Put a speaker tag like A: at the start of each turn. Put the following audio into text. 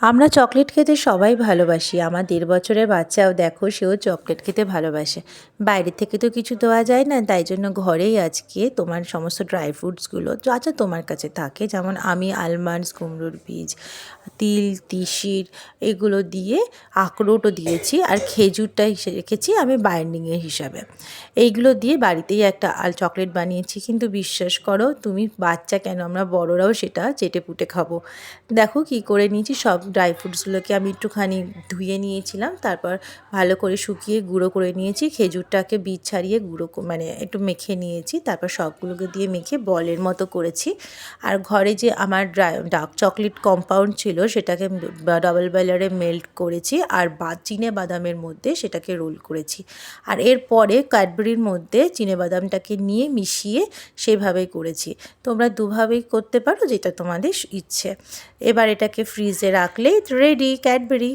A: আমরা চকলেট খেতে সবাই ভালোবাসি। আমার ১.৫ বছরের বাচ্চাও দেখো সেও চকলেট খেতে ভালোবাসে। বাইরে থেকে তো কিছু দেওয়া যায় না, তাই জন্য ঘরেই আজকে তোমার সমস্ত ড্রাই ফ্রুটসগুলো যা যা তোমার কাছে থাকে, যেমন আমি আলমন্ডস, কুমড়োর বীজ, তিল, তিসির এগুলো দিয়ে, আখরোটও দিয়েছি আর খেজুরটা রেখেছি আমি বাইন্ডিংয়ের হিসাবে। এইগুলো দিয়ে বাড়িতেই একটা চকলেট বানিয়েছি, কিন্তু বিশ্বাস করো তুমি, বাচ্চা কেন আমরা বড়রাও সেটা চেটেপুটে খাবো। দেখো কি করে নিয়েছি, সব ড্রাই ফ্রুটসগুলোকে আমি একটুখানি ধুয়ে নিয়েছিলাম, তারপর ভালো করে শুকিয়ে গুঁড়ো করে নিয়েছি। খেজুরটাকে বীজ ছাড়িয়ে গুঁড়ো মানে একটু মেখে নিয়েছি, তারপর সবগুলোকে দিয়ে মেখে বলের মতো করেছি। আর ঘরে যে আমার ডার্ক চকলেট কম্পাউন্ড ছিল সেটাকে ডাবল বয়লারে মেল্ট করেছি, আর চিনে বাদামের মধ্যে সেটাকে রোল করেছি। আর এরপরে ক্যাডবেরির মধ্যে চিনে বাদামটাকে নিয়ে মিশিয়ে সেভাবেই করেছি। তোমরা দুভাবেই করতে পারো, যেটা তোমাদের ইচ্ছে। এবার এটাকে ফ্রিজে রাখলেই রেডি ক্যাডবেরি।